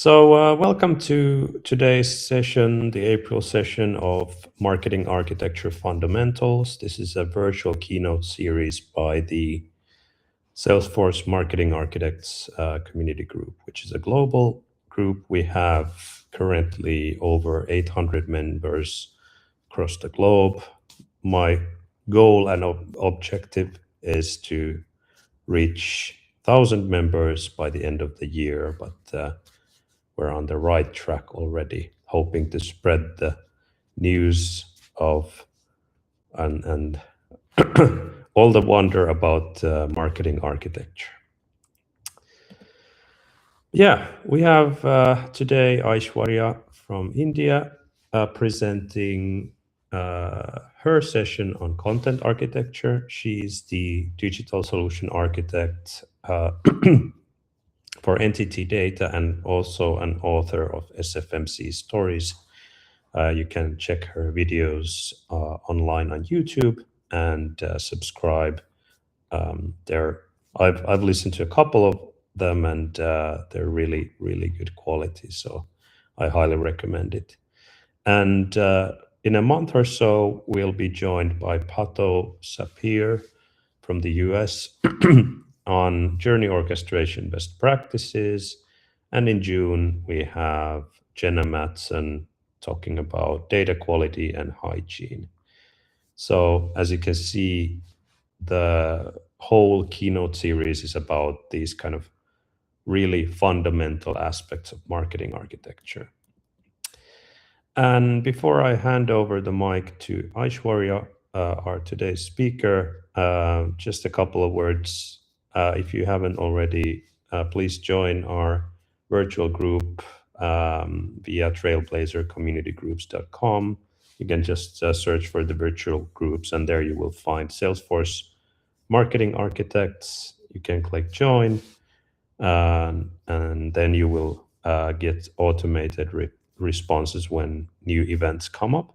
Welcome to today's session, the April session of Marketing Architecture Fundamentals. This is a virtual keynote series by the Salesforce Marketing Architects Community Group, which is a global group. We have currently over 800 members across the globe. My goal and objective is to reach 1,000 members by the end of the year, but we're on the right track already, hoping to spread the news of and all the wonder about marketing architecture. Yeah, we have today Aishwarya from India presenting her session on content architecture. She's the digital solution architect for entity data and also an author of SFMC stories. You can check her videos online on YouTube and subscribe there. I've listened to a couple of them and they're really, really good quality. So I highly recommend it. And in a month or so, we'll be joined by Pato Sapir from the US on journey orchestration best practices. And in June, we have Jenna Matson talking about data quality and hygiene. So as you can see, the whole keynote series is about these kind of really fundamental aspects of marketing architecture. And before I hand over the mic to Aishwarya, our today's speaker, just a couple of words. If you haven't already, please join our virtual group via trailblazercommunitygroups.com. You can just search for the virtual groups, and there you will find Salesforce Marketing Architects. You can click join, and then you will get automated responses when new events come up.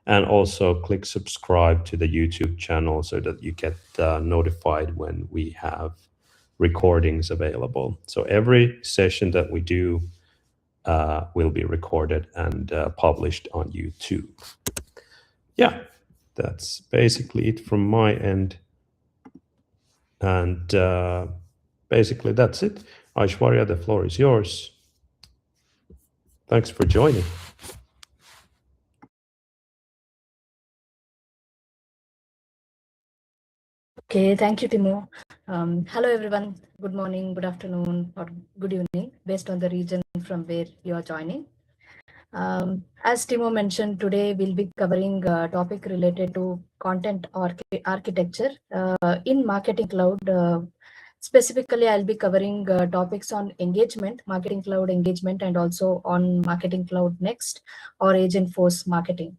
And also click subscribe to the YouTube channel so that you get notified when we have recordings available. So every session that we do will be recorded and published on YouTube. Yeah, that's basically it from my end. And basically that's it. Aishwarya, the floor is yours. Thanks for joining. Okay, thank you, Timo. Hello, everyone. Good morning, good afternoon, or good evening, based on the region from where you are joining. As Timo mentioned, today we'll be covering a topic related to content architecture in Marketing Cloud. Specifically, I'll be covering topics on engagement, Marketing Cloud engagement, and also on Marketing Cloud Next or Agentforce marketing.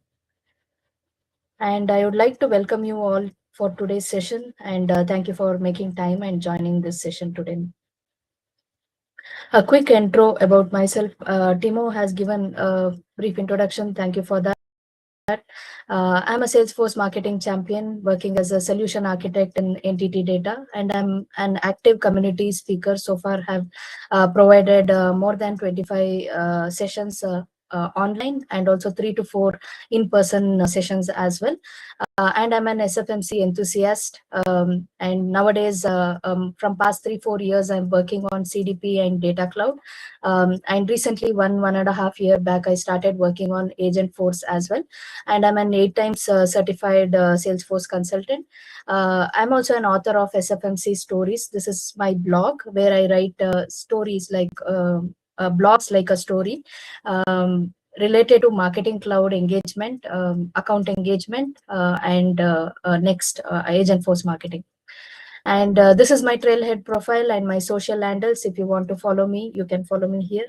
And I would like to welcome you all for today's session, and thank you for making time and joining this session today. A quick intro about myself. Timo has given a brief introduction. Thank you for that. I'm a Salesforce marketing champion working as a solution architect in entity data, and I'm an active community speaker. So far have provided more than 25 sessions online, and also 3 to 4 in-person sessions as well. And I'm an SFMC enthusiast. And nowadays, from past 3-4 years, I'm working on CDP and Data Cloud. And recently, 1.5 years back, I started working on Agentforce as well. And I'm an 8 times certified Salesforce consultant. I'm also an author of SFMC Stories. This is my blog where I write stories like blogs like a story related to Marketing Cloud engagement, account engagement, and next Agentforce marketing. And this is my Trailhead profile and my social handles. If you want to follow me, you can follow me here.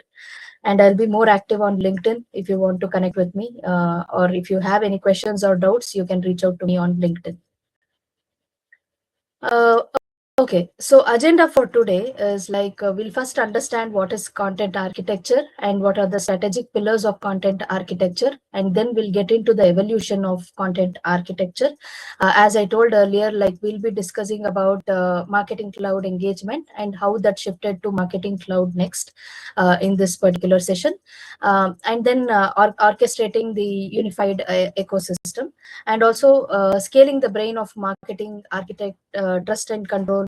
And I'll be more active on LinkedIn if you want to connect with me, or if you have any questions or doubts, you can reach out to me on LinkedIn. Okay, so agenda for today is like we'll first understand what is content architecture and what are the strategic pillars of content architecture, and then we'll get into the evolution of content architecture. As I told earlier, like we'll be discussing about marketing cloud engagement and how that shifted to marketing cloud next in this particular session, and then orchestrating the unified ecosystem, and also scaling the brain of marketing architect, trust and control.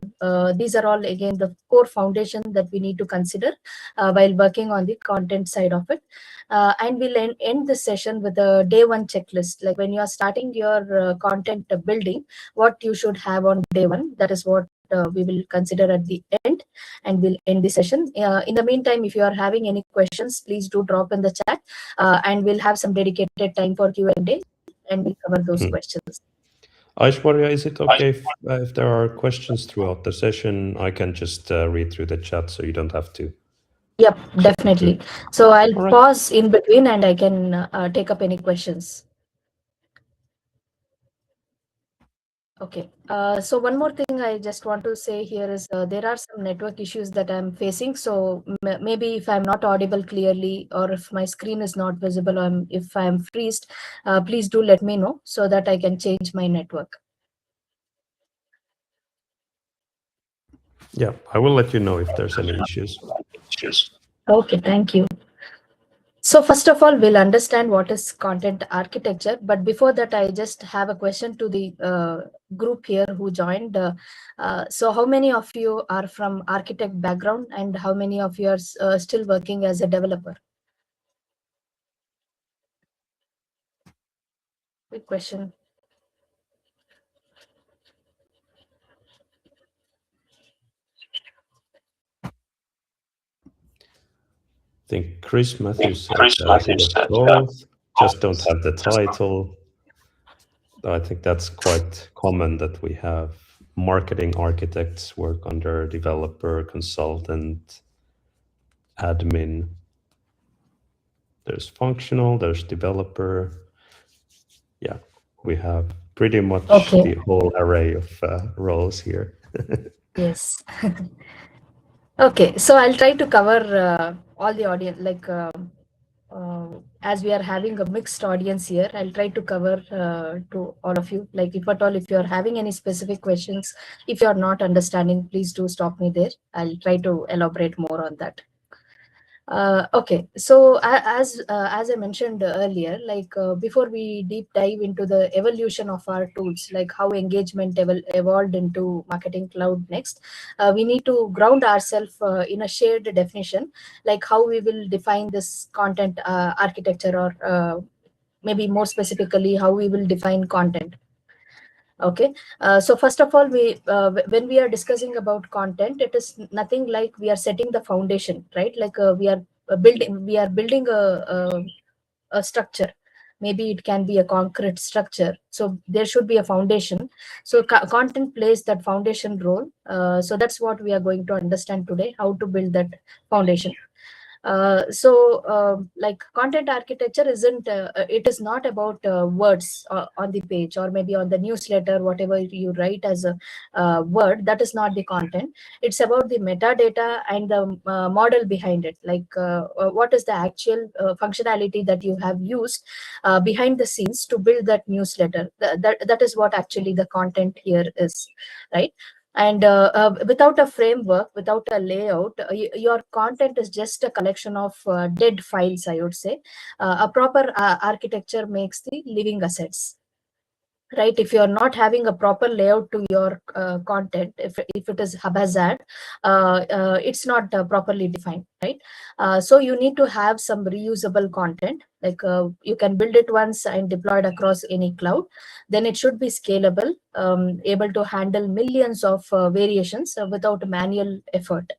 These are all again the core foundation that we need to consider while working on the content side of it. And we'll end this session with a day one checklist. Like when you are starting your content building, what you should have on day one. That is what we will consider at the end, and we'll end the session. In the meantime, if you are having any questions, please do drop in the chat, and we'll have some dedicated time for Q&A, and we'll cover those questions. Aishwarya, is it okay if there are questions throughout the session? I can just read through the chat so you don't have to. Yep, definitely. So I'll All right. pause in between and I can take up any questions. Okay, so one more thing I just want to say here is there are some network issues that I'm facing. So maybe if I'm not audible clearly, or if my screen is not visible, or if I'm freezed, please do let me know so that I can change my network. Yeah, I will let you know if there's any issues. Okay, thank you. So first of all, we'll understand what is content architecture. But before that, I just have a question to the group here who joined. So how many of you are from architect background, and how many of you are still working as a developer? Quick question. I think Chris Matthews said both, just don't have the title. I think that's quite common that we have marketing architects work under developer, consultant, admin. There's functional, there's developer. Yeah, we have pretty much the whole array of roles here. Yes. Okay, so I'll try to cover all the audience, like as we are having a mixed audience here, I'll try to cover to all of you. Like if at all, if you're having any specific questions, if you're not understanding, please do stop me there. I'll try to elaborate more on that. Okay, so as I mentioned earlier, like before we deep dive into the evolution of our tools, like how engagement evolved into marketing cloud next, we need to ground ourselves in a shared definition, like how we will define this content architecture, or maybe more specifically, how we will define content. Okay, so first of all, when we are discussing about content, it is nothing like we are setting the foundation, right? Like we are building a structure. Maybe it can be a concrete structure, so there should be a foundation. So content plays that foundation role. So that's what we are going to understand today, how to build that foundation. Like content architecture isn't it is not about words on the page, or maybe on the newsletter, whatever you write as a word. That is not the content. It's about the metadata and the model behind it, like what is the actual functionality that you have used behind the scenes to build that newsletter. That is what actually the content here is, right? And without a framework, without a layout, your content is just a collection of dead files, I would say. A proper architecture makes the living assets, right? If you're not having a proper layout to your content, if it is haphazard, it's not properly defined, right? So you need to have some reusable content, like you can build it once and deploy it across any cloud. Then it should be scalable, able to handle millions of variations without manual effort,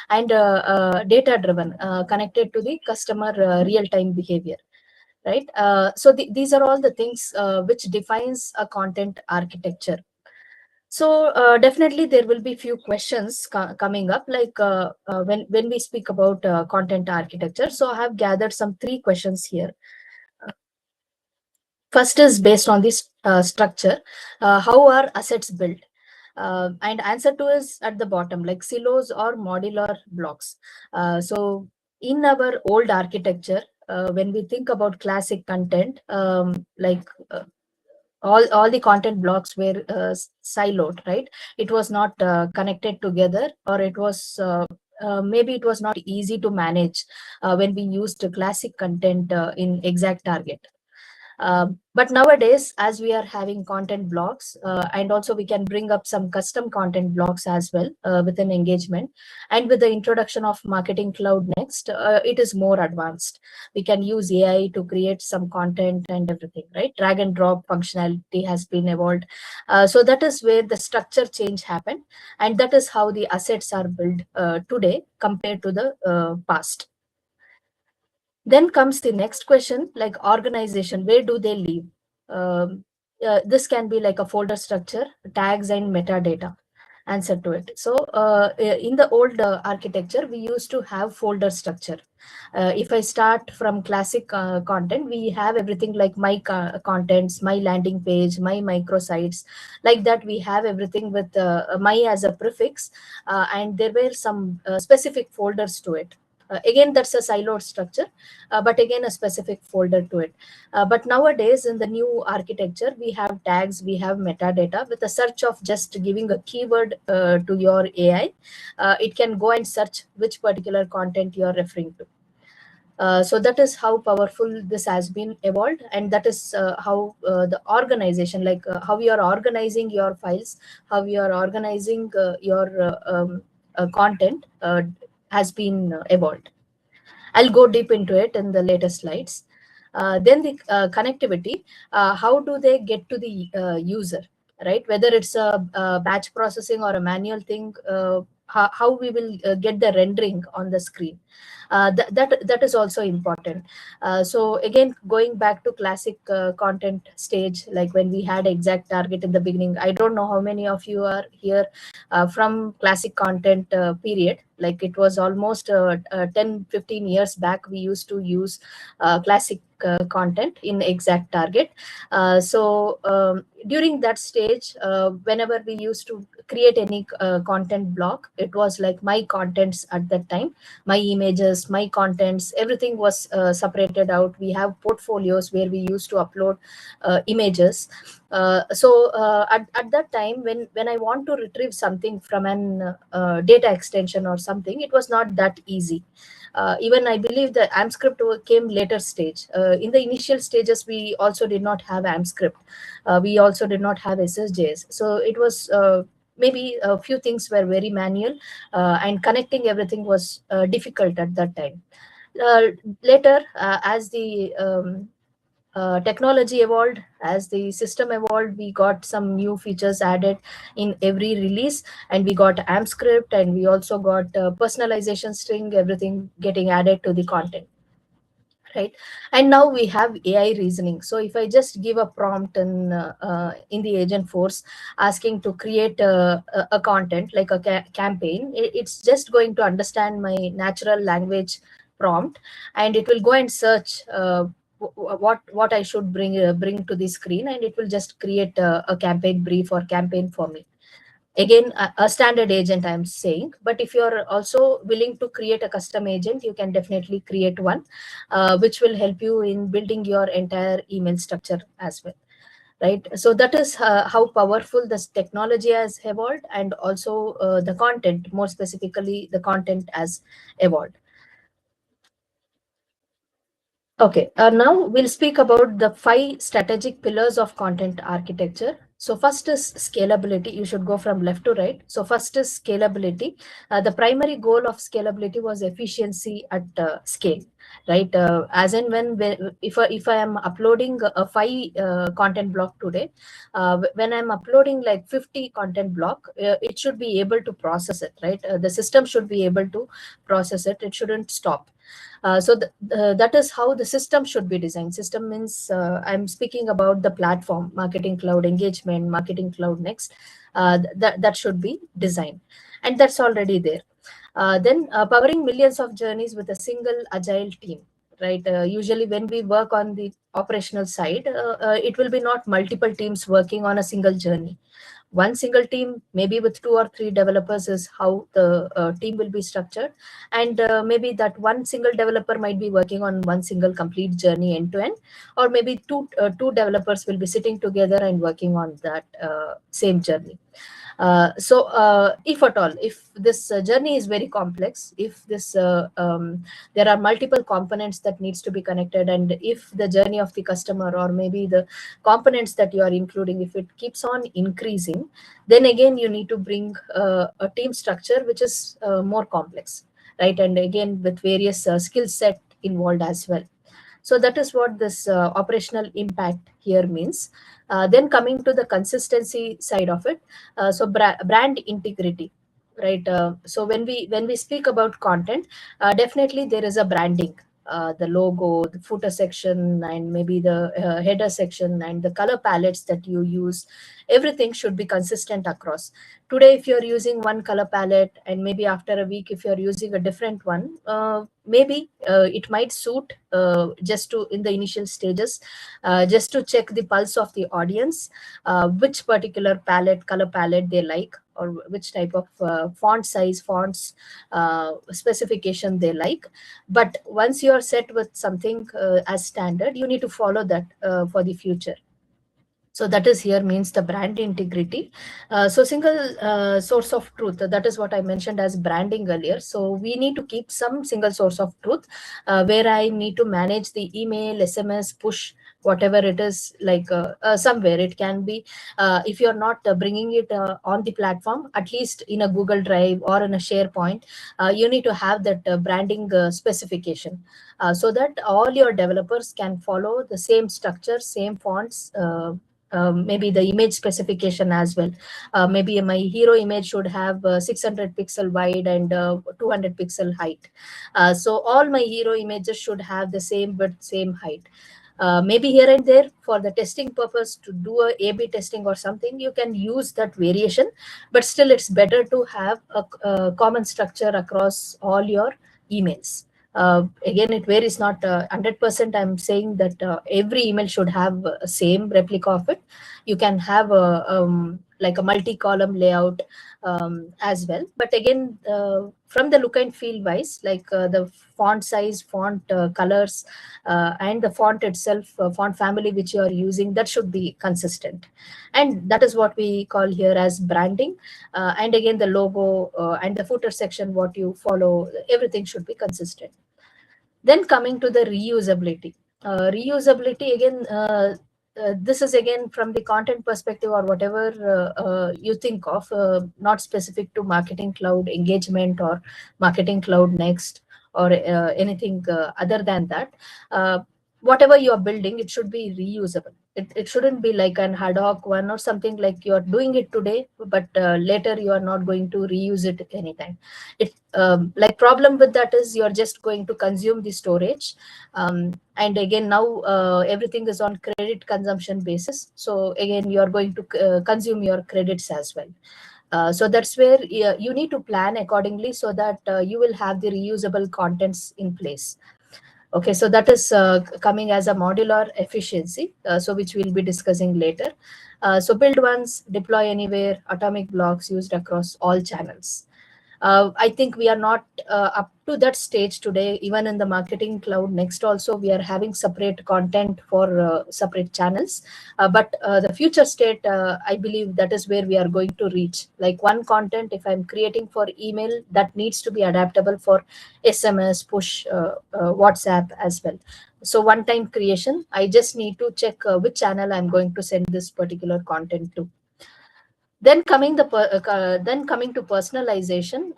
and data driven, connected to the customer real-time behavior, right? So these are all the things which defines a content architecture. So definitely there will be few questions coming up, like when we speak about content architecture. So I have gathered some 3 questions here. First is based on this structure. How are assets built? And answer 2 is at the bottom, like silos or modular blocks. So in our old architecture, when we think about classic content, all the content blocks were siloed, right? It was not connected together, or it was maybe it was not easy to manage when we used classic content in exact target. But nowadays, as we are having content blocks, and also we can bring up some custom content blocks as well within engagement. And with the introduction of Marketing Cloud Next, it is more advanced. We can use AI to create some content and everything, right? Drag and drop functionality has been evolved. So that is where the structure change happened. And that is how the assets are built today compared to the past. Then comes the next question, like organization, where do they live? This can be like a folder structure, tags, and metadata. Answer to it. So in the old architecture, we used to have folder structure. If I start from classic content, we have everything like my contents, my landing page, my microsites, like that. We have everything with my as a prefix, and there were some specific folders to it. Again, that's a siloed structure, but again, a specific folder to it. But nowadays, in the new architecture, we have tags, we have metadata. With a search of just giving a keyword to your AI, it can go and search which particular content you are referring to. So that is how powerful this has been evolved, and that is how the organization, like how you are organizing your files, how you are organizing your content has been evolved. I'll go deep into it in the later slides. Then the connectivity, how do they get to the user, right? Whether it's a batch processing or a manual thing, how we will get the rendering on the screen. That is also important. So again, going back to classic content stage, like when we had exact target in the beginning, I don't know how many of you are here from classic content period. Like it was almost 10-15 years back, we used to use classic content in exact target. During that stage, whenever we used to create any content block, it was like my contents at that time, my images, my contents, everything was separated out. We have portfolios where we used to upload images. At that time, when I want to retrieve something from an data extension or something, it was not that easy. Even I believe the AMP came later stage. In the initial stages, we also did not have AMP. We also did not have SSJs. So it was maybe a few things were very manual, and connecting everything was difficult at that time. Later, as the technology evolved, as the system evolved, we got some new features added in every release, and we got AMP script, and we also got personalization string, everything getting added to the content, right? And now we have AI reasoning. So if I just give a prompt in the Agentforce asking to create a content like a campaign, it's just going to understand my natural language prompt, and it will go and search what I should bring to the screen, and it will just create a campaign brief or campaign for me. Again, a standard agent I'm saying, but if you're also willing to create a custom agent, you can definitely create one, which will help you in building your entire email structure as well, right? So that is how powerful this technology has evolved, and also the content, more specifically the content has evolved. Okay, now we'll speak about the 5 strategic pillars of content architecture. So first is scalability. You should go from left to right. So first is scalability. The primary goal of scalability was efficiency at scale, right? As in if I am uploading a 5 content block today, when I'm uploading like 50 content block, it should be able to process it, right? The system should be able to process it. It shouldn't stop. That is how the system should be designed. System means I'm speaking about the platform, Marketing Cloud Engagement, Marketing Cloud Next. That should be designed, and that's already there. Then powering millions of journeys with a single agile team, right? Usually when we work on the operational side, it will be not multiple teams working on a single journey. one single team, maybe with 2 or 3 developers is how the team will be structured. And maybe that one single developer might be working on one single complete journey end to end, or maybe two developers will be sitting together and working on that same journey. If at all, if this journey is very complex, if there are multiple components that needs to be connected, and if the journey of the customer or maybe the components that you are including, if it keeps on increasing, then again you need to bring a team structure which is more complex, right? And again with various skill set involved as well. So that is what this operational impact here means. Then coming to the consistency side of it, brand integrity, right? So when we speak about content, definitely there is a branding. The logo, the footer section, and maybe the header section, and the color palettes that you use, everything should be consistent across. Today, if you're using one color palette, and maybe after a week, if you're using a different one, maybe it might suit just to in the initial stages, just to check the pulse of the audience, which particular color palette they like, or which type of font size, fonts specification they like. But once you are set with something as standard, you need to follow that for the future. So that is here means the brand integrity. So single source of truth, that is what I mentioned as branding earlier. So we need to keep some single source of truth where I need to manage the email, SMS, push, whatever it is, like somewhere it can be, if you're not bringing it on the platform, at least in a Google Drive or in a SharePoint, you need to have that branding specification, so that all your developers can follow the same structure, same fonts, maybe the image specification as well. Maybe my hero image should have 600 pixel wide and 200 pixel height. So all my hero images should have the same width, same height. Maybe here and there for the testing purpose to do a A/B testing or something, you can use that variation, but still it's better to have a common structure across all your emails. Again, it varies, not 100%. I'm saying that every email should have a same replica of it. You can have like a multi-column layout as well. But again, from the look and feel wise, like the font size, font colors, and the font itself, font family which you are using, that should be consistent. And that is what we call here as branding. And again, the logo and the footer section, what you follow, everything should be consistent. Then coming to the reusability. Reusability, again, this is again from the content perspective or whatever you think of, not specific to Marketing Cloud Engagement or Marketing Cloud Next or anything other than that. Whatever you are building, it should be reusable. It shouldn't be like an ad hoc one or something like you're doing it today, but later you are not going to reuse it anytime. Like problem with that is you're just going to consume the storage. And again, now everything is on credit consumption basis. So again, you're going to consume your credits as well. So that's where you need to plan accordingly so that you will have the reusable contents in place. Okay, so that is coming as a modular efficiency, so which we'll be discussing later. So build once, deploy anywhere, atomic blocks used across all channels. I think we are not up to that stage today. Even in the Marketing Cloud Next also, we are having separate content for separate channels. But the future state, I believe that is where we are going to reach. Like one content, if I'm creating for email, that needs to be adaptable for SMS, push, WhatsApp as well. So one-time creation, I just need to check which channel I'm going to send this particular content to. Then coming to personalization.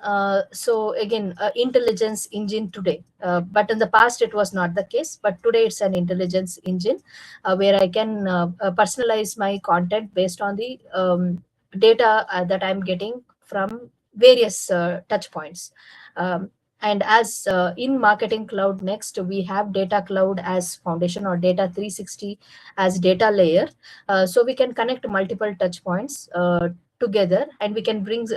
So again, intelligence engine today, but in the past it was not the case, but today it's an intelligence engine where I can personalize my content based on the data that I'm getting from various touch points. And as in Marketing Cloud Next, we have Data Cloud as foundation, or Data 360 as data layer. So we can connect multiple touch points together, and we can bring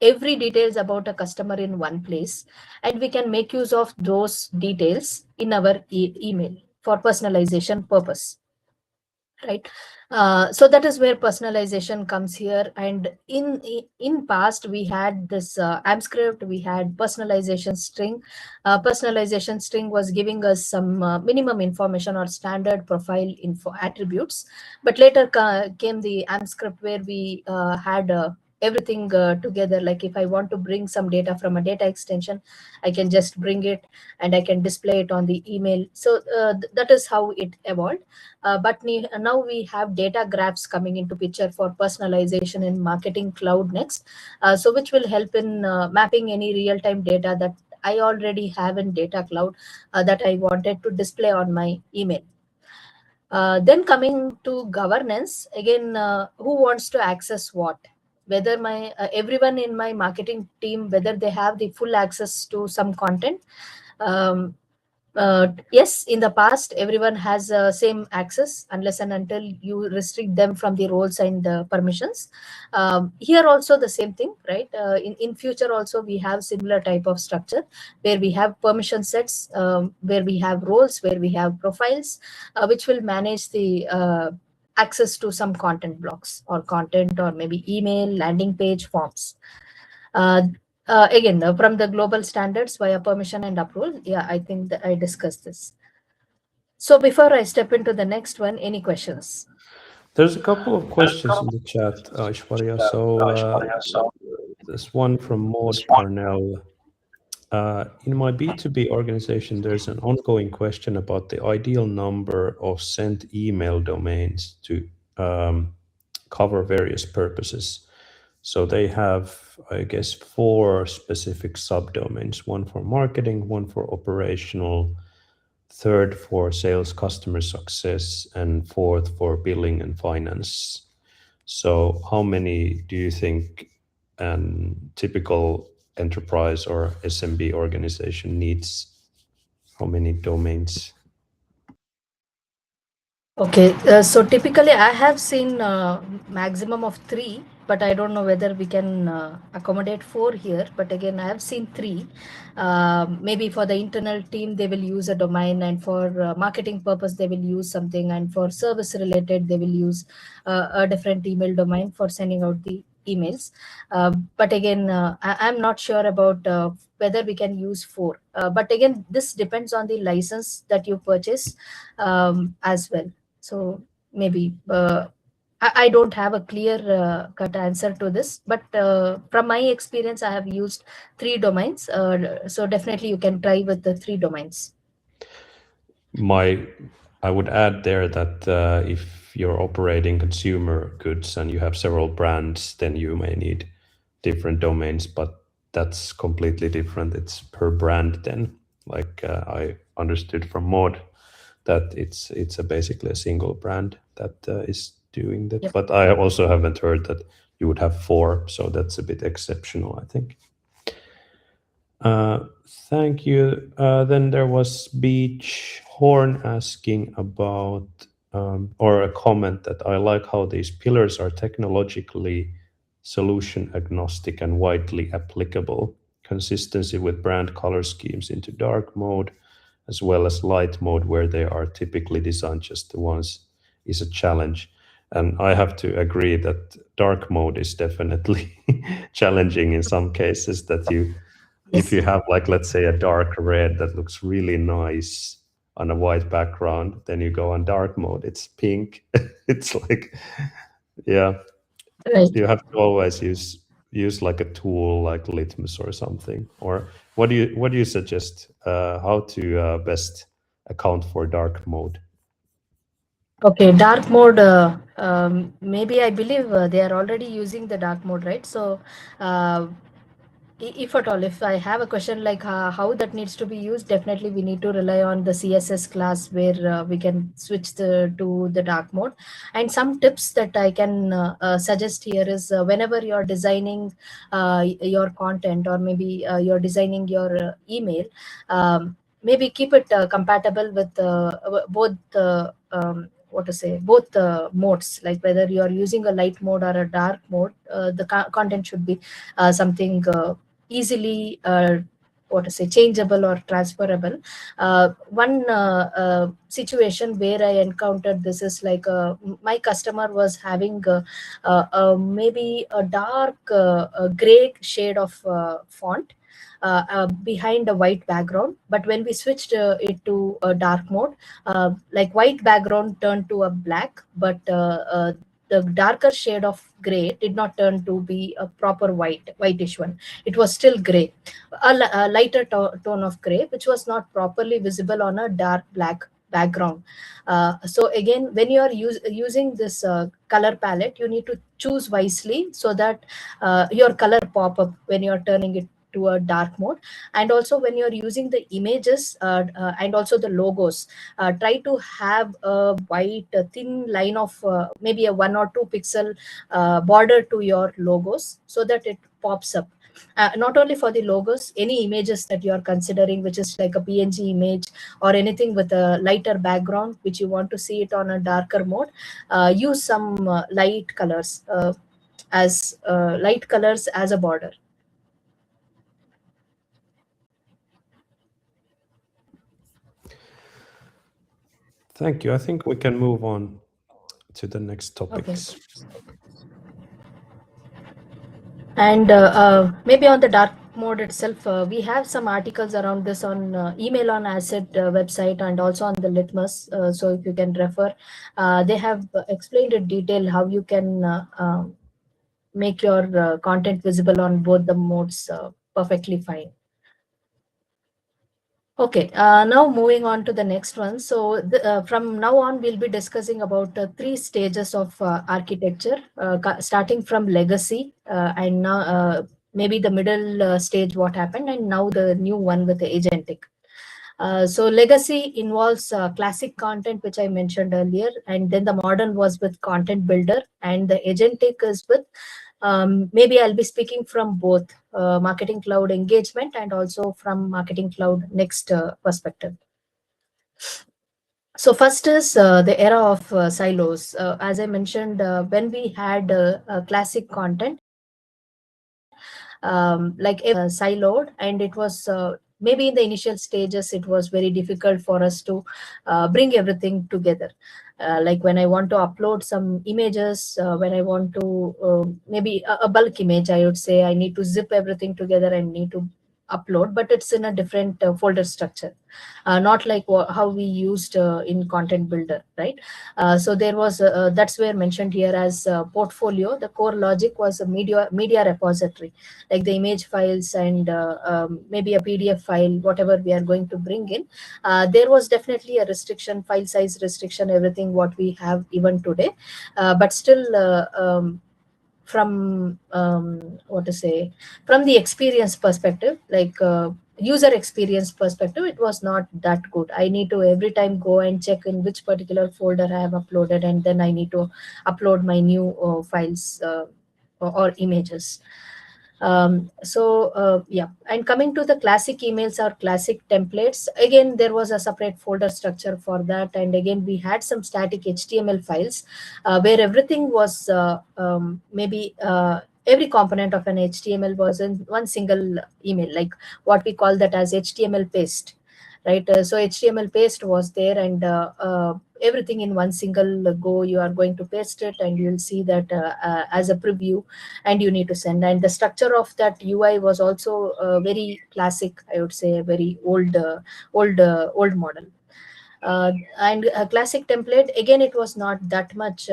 every details about a customer in one place, and we can make use of those details in our email for personalization purpose. right? So that is where personalization comes here. And in past we had this AMP we had personalization string. Personalization string was giving us some minimum information or standard profile info attributes, but later came the AMP script where we had everything together. Like if I want to bring some data from a data extension, I can just bring it and I can display it on the email. So that is how it evolved. But now we have data graphs coming into picture for personalization in Marketing Cloud next, so which will help in mapping any real-time data that I already have in Data Cloud that I wanted to display on my email. Then coming to governance, again, who wants to access what? Whether my everyone in my marketing team, whether they have the full access to some content. Um, yes, in the past, everyone has same access unless and until you restrict them from the roles and permissions. Here also the same thing, right? In future also we have similar type of structure where we have permission sets, where we have roles, where we have profiles, which will manage the access to some content blocks or content or maybe email, landing page, forms. Uh, Again, from the global standards via permission and approval. Yeah, I think that I discussed this. So before I step into the next one, any questions? There's a couple of questions in the chat, Aishwarya. So there's one from Maud Parnell. In my B2B organization, there's an ongoing question about the ideal number of sent email domains to cover various purposes. So they have, I guess, 4 specific subdomains, one for marketing, one for operational, third for sales customer success, and fourth for billing and finance. So how many do you think a typical enterprise or SMB organization needs? How many domains? Okay, so typically I have seen maximum of 3, but I don't know whether we can accommodate 4 here. But again, I have seen 3. Maybe for the internal team, they will use a domain, and for marketing purpose, they will use something, and for service related, they will use a different email domain for sending out the emails. But again, I'm not sure about whether we can use 4. But again, this depends on the license that you purchase as well. So maybe I don't have a clear cut answer to this, but from my experience, I have used 3 domains. So definitely you can try with the 3 domains. I would add there that if you're operating consumer goods and you have several brands, then you may need different domains, but that's completely different. It's per brand then. Like I understood from Maud that it's basically a single brand that is doing that. Yep. But I also haven't heard that you would have 4, so that's a bit exceptional, I think. Thank you. Then there was Beach Horn asking about, or a comment that I like how these pillars are technologically solution agnostic and widely applicable. Consistency with brand color schemes into dark mode, as well as light mode, where they are typically designed just the once, is a challenge. And I have to agree that dark mode is definitely challenging in some cases. That if you have, like, let's say a dark red that looks really nice on a white background, then you go on dark mode, it's pink. It's like, yeah, Right. you have to always use like a tool like Litmus or something. Or what do you suggest how to best account for dark mode? Okay, dark mode. Maybe I believe they are already using the dark mode, right? So if at all, if I have a question like how that needs to be used, definitely we need to rely on the CSS class where we can switch to the dark mode. And some tips that I can suggest here is whenever you're designing your content, or maybe you're designing your email, maybe keep it compatible with both both modes, like whether you are using a light mode or a dark mode, the content should be something easily changeable or transferable. One situation where I encountered this is like my customer was having maybe a dark gray shade of font behind a white background, but when we switched it to a dark mode, like white background turned to a black, but the darker shade of gray did not turn to be a proper whitish one. It was still gray, a lighter tone of gray, which was not properly visible on a dark black background. So again, when you are using this color palette, you need to choose wisely so that your color pop up when you are turning it to a dark mode. And also when you're using the images and also the logos, try to have a white thin line of maybe a 1 or 2 pixel border to your logos so that it pops up. Not only for the logos, any images that you are considering, which is like a PNG image or anything with a lighter background, which you want to see it on a darker mode, use some light colors as a border. Thank you. I think we can move on to the next topics. Okay. And maybe on the dark mode itself, we have some articles around this on Email on Acid website and also on the Litmus. So if you can refer, they have explained in detail how you can make your content visible on both the modes perfectly fine. Okay, now moving on to the next one. So from now on, we'll be discussing about 3 stages of architecture, starting from legacy and now maybe the middle stage, what happened, and now the new one with the agentic. So legacy involves classic content, which I mentioned earlier, and then the modern was with content builder, and the agentic is with maybe I'll be speaking from both Marketing Cloud engagement and also from Marketing Cloud Next perspective. So first is the era of silos. As I mentioned, when we had classic content, like siloed, and it was maybe in the initial stages, it was very difficult for us to bring everything together. Like when I want to upload some images, when I want to maybe a bulk image, I would say I need to zip everything together and need to upload, but it's in a different folder structure, not like how we used in content builder, right? So there was that's where mentioned here as portfolio. The core logic was a media repository, like the image files and maybe a PDF file, whatever we are going to bring in. There was definitely a restriction, file size restriction, everything what we have even today, but still from what to say, from the experience perspective, like user experience perspective, it was not that good. I need to every time go and check in which particular folder I have uploaded, and then I need to upload my new files or images. Yeah, and coming to the classic emails or classic templates, again there was a separate folder structure for that, and again we had some static HTML files where everything was maybe every component of an HTML was in one single email, like what we call that as HTML paste, right? So HTML paste was there, and everything in one single go, you are going to paste it, and you'll see that as a preview, and you need to send. And the structure of that UI was also very classic, I would say, a very old model. And a classic template, again, it was not that much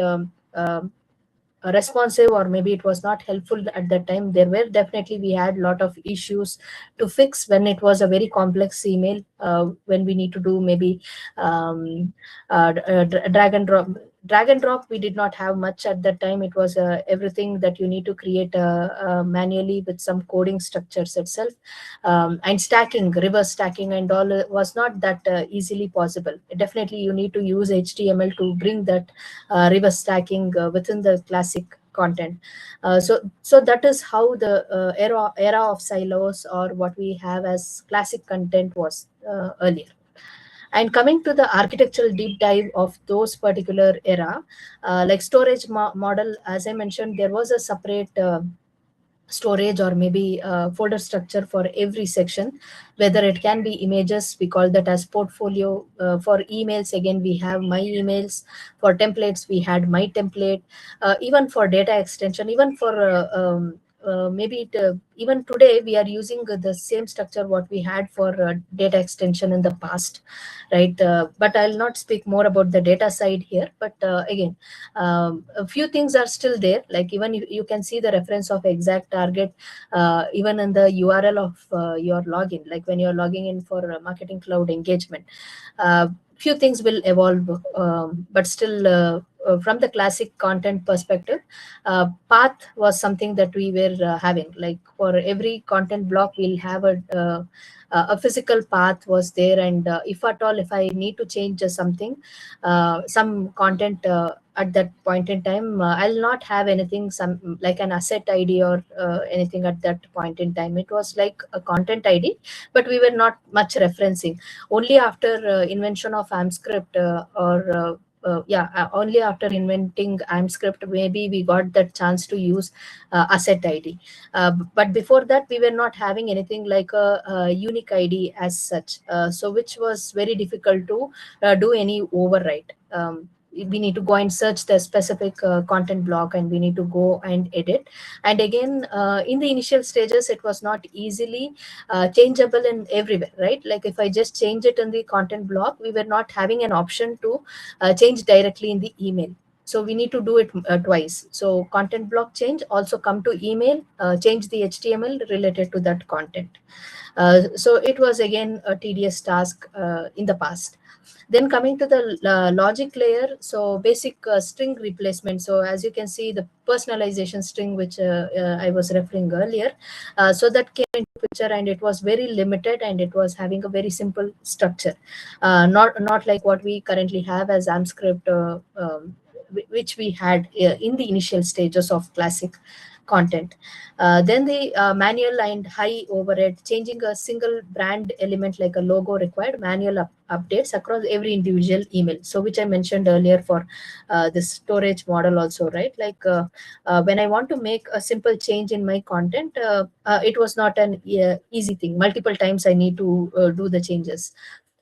responsive, or maybe it was not helpful at that time. There were definitely, we had a lot of issues to fix when it was a very complex email, when we need to do maybe drag and drop. We did not have much at that time. It was everything that you need to create manually with some coding structures itself, and stacking, reverse stacking and all was not that easily possible. Definitely you need to use HTML to bring that reverse stacking within the classic content. So that is how the era of silos, or what we have as classic content, was earlier. And coming to the architectural deep dive of those particular era, like storage model, as I mentioned, there was a separate storage or maybe folder structure for every section. Whether it can be images, we call that as portfolio. For emails, again, we have my emails. For templates, we had my template. Even for data extension, even for even today we are using the same structure what we had for data extension in the past, right? But I'll not speak more about the data side here. But again, a few things are still there, like even you can see the reference of exact target even in the URL of your login, like when you're logging in for Marketing Cloud engagement. Few things will evolve, but still from the classic content perspective, path was something that we were having. Like for every content block, we'll have a physical path was there, and if at all, if I need to change something, some content at that point in time, I'll not have anything, some like an asset ID or anything at that point in time. It was like a content ID, but we were not much referencing. Only after invention of AMScript only after inventing AMScript, maybe we got that chance to use asset ID. But before that, we were not having anything like a unique ID as such. So which was very difficult to do any overwrite. We need to go and search the specific content block, and we need to go and edit. And again, in the initial stages, it was not easily changeable in everywhere, right? Like if I just change it in the content block, we were not having an option to change directly in the email. So we need to do it twice. So content block change, also come to email, change the HTML related to that content. So it was again a tedious task in the past. Then coming to the logic layer, so basic string replacement. So as you can see, the personalization string, which I was referring earlier, so that came into picture, and it was very limited, and it was having a very simple structure, not like what we currently have as AMScript, which we had in the initial stages of classic content. Then the manual and high overhead, changing a single brand element like a logo required manual updates across every individual email. So which I mentioned earlier for the storage model also, right? Like when I want to make a simple change in my content, it was not an easy thing. Multiple times I need to do the changes.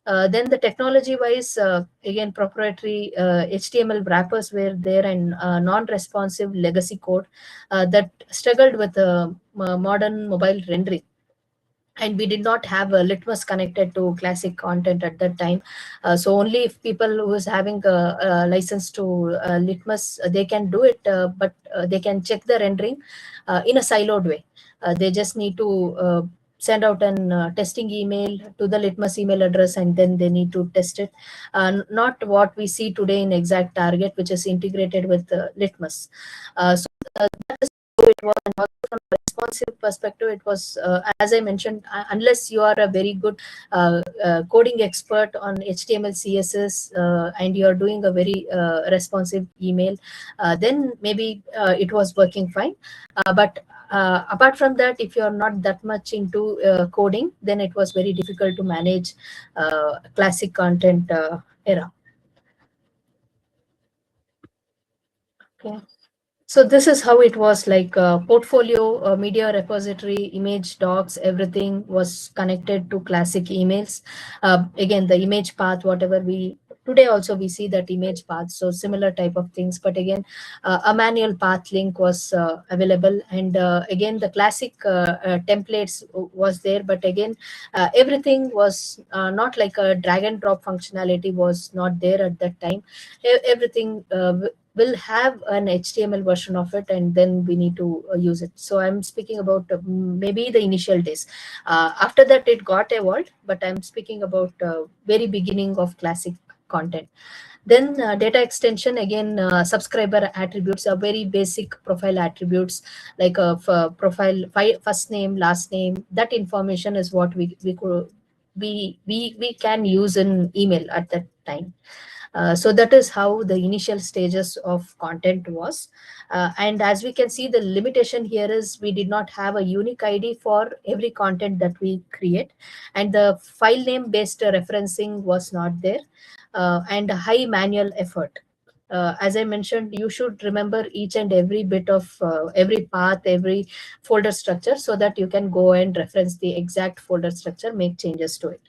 Then the technology wise, again, proprietary HTML wrappers were there, and non-responsive legacy code that struggled with modern mobile rendering. And we did not have a Litmus connected to classic content at that time. So only if people who is having a license to Litmus, they can do it, but they can check the rendering in a siloed way. They just need to send out an testing email to the Litmus email address, and then they need to test it. Not what we see today in Exact Target, which is integrated with Litmus. So that is how it was. And also from a responsive perspective, it was, as I mentioned, unless you are a very good coding expert on HTML, CSS, and you are doing a very responsive email, then maybe it was working fine. But apart from that, if you are not that much into coding, then it was very difficult to manage classic content era. Okay. So this is how it was, like portfolio, media repository, image docs, everything was connected to classic emails. Again, the image path, whatever we today also we see that image path, so similar type of things. But again, a manual path link was available, and again the classic templates was there. But again, everything was not like a drag and drop functionality was not there at that time. Everything will have an HTML version of it, and then we need to use it. So I'm speaking about maybe the initial days. After that, it got evolved, but I'm speaking about very beginning of classic content. Then data extension, again, subscriber attributes are very basic profile attributes, like a profile, first name, last name. That information is what we can use in email at that time. So that is how the initial stages of content was. And as we can see, the limitation here is we did not have a unique ID for every content that we create, and the file name based referencing was not there, and high manual effort. As I mentioned, you should remember each and every bit of every path, every folder structure, so that you can go and reference the exact folder structure, make changes to it.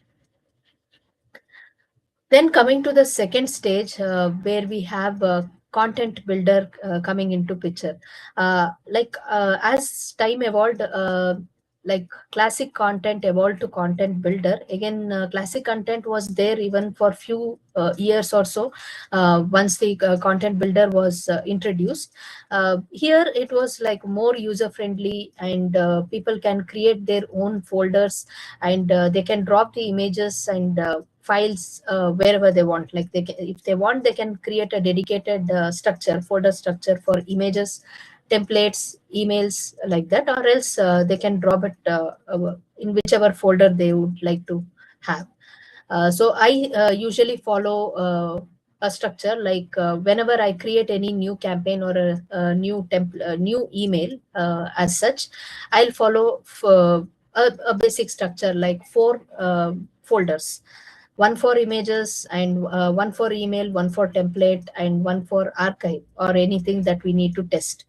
Then coming to the second stage, where we have content builder coming into picture. As time evolved, like classic content evolved to content builder. Again, classic content was there even for few years or so, once the content builder was introduced. Here it was like more user friendly, and people can create their own folders, and they can drop the images and files wherever they want. Like if they want, they can create a dedicated folder structure for images, templates, emails, like that, or else they can drop it in whichever folder they would like to have. So I usually follow a structure, like whenever I create any new campaign or new email, as such, I'll follow a basic structure, like four folders: one for images, and one for email, one for template, and one for archive or anything that we need to test.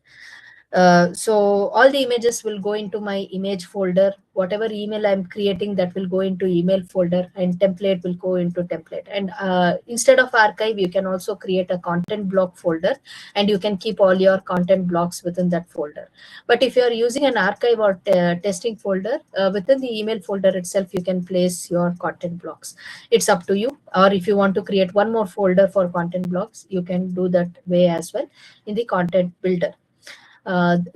So all the images will go into my image folder. Whatever email I'm creating, that will go into email folder, and template will go into template. And instead of archive, you can also create a content block folder, and you can keep all your content blocks within that folder. But if you're using an archive or testing folder, within the email folder itself, you can place your content blocks. It's up to you. Or if you want to create one more folder for content blocks, you can do that way as well in the content builder. Here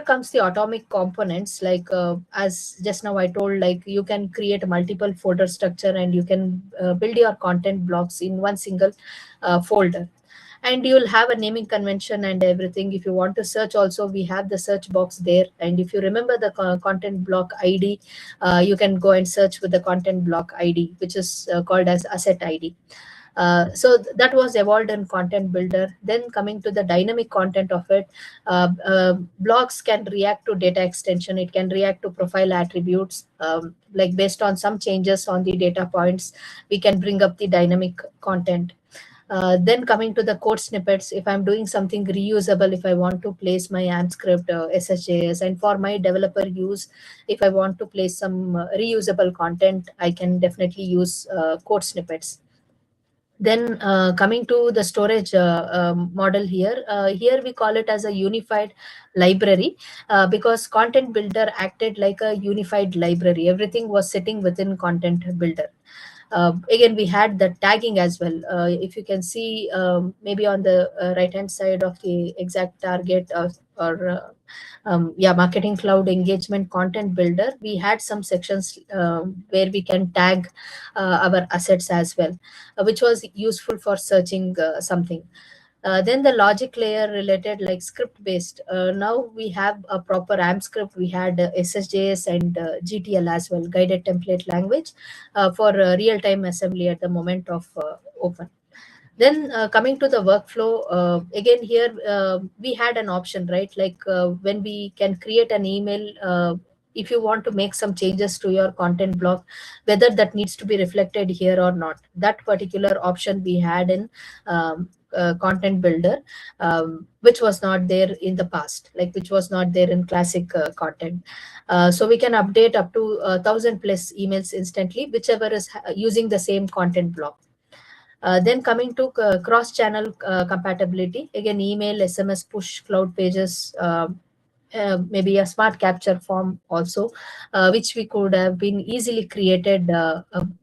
comes the atomic components. Like as just now I told, like you can create a multiple folder structure, and you can build your content blocks in one single folder. And you'll have a naming convention and everything. If you want to search also, we have the search box there. And if you remember the content block ID, you can go and search with the content block ID, which is called as asset ID. That was evolved in content builder. Then coming to the dynamic content of it, blocks can react to data extension. It can react to profile attributes. Like based on some changes on the data points, we can bring up the dynamic content. Then coming to the code snippets, if I'm doing something reusable, if I want to place my AMP script, SSJS, and for my developer use, if I want to place some reusable content, I can definitely use code snippets. Then coming to the storage model here, here we call it as a unified library, because content builder acted like a unified library. Everything was sitting within content builder. Again, we had the tagging as well. If you can see, maybe on the right hand side of the exact target, marketing cloud engagement content builder, we had some sections where we can tag our assets as well, which was useful for searching something. Then the logic layer related, like script based. Now we have a proper AMP script. We had SSJS and GTL as well, guided template language, for real time assembly at the moment of open. Then coming to the workflow, again here we had an option, right? Like when we can create an email, if you want to make some changes to your content block, whether that needs to be reflected here or not, that particular option we had in content builder, which was not there in the past, like which was not there in classic content. So we can update up to 1,000+ emails instantly, whichever is using the same content block. Then coming to cross-channel compatibility, again, email, SMS, push, cloud pages, maybe a smart capture form also, which we could have been easily created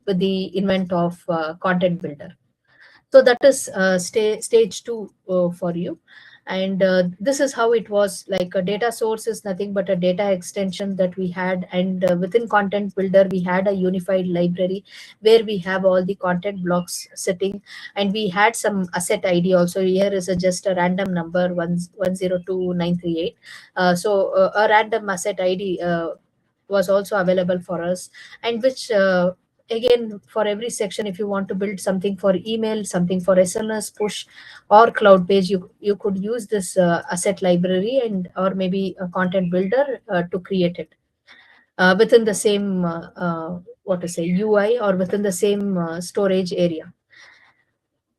with the invent of content builder. So that is stage 2 for you. And this is how it was. Like a data source is nothing but a data extension that we had, and within content builder we had a unified library where we have all the content blocks sitting, and we had some asset ID also. Here is just a random number 102938. A random asset ID was also available for us, and which again, for every section, if you want to build something for email, something for SMS, push, or cloud page, you could use this asset library, and or maybe a content builder to create it within the same what to say UI, or within the same storage area.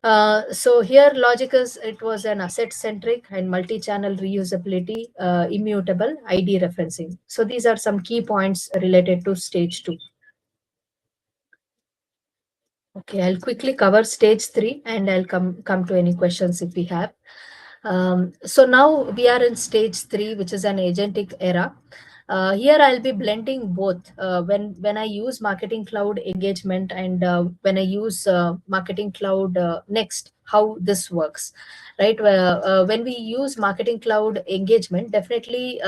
So here Logicus, it was an asset-centric and multi-channel reusability, immutable ID referencing. So these are some key points related to stage 2. Okay, I'll quickly cover stage 3 and I'll come to any questions if we have. So now we are in stage 3, which is an agentic era. Here I'll be blending both. When I use Marketing Cloud engagement and when I use Marketing Cloud Next, how this works, right? When we use Marketing Cloud engagement, definitely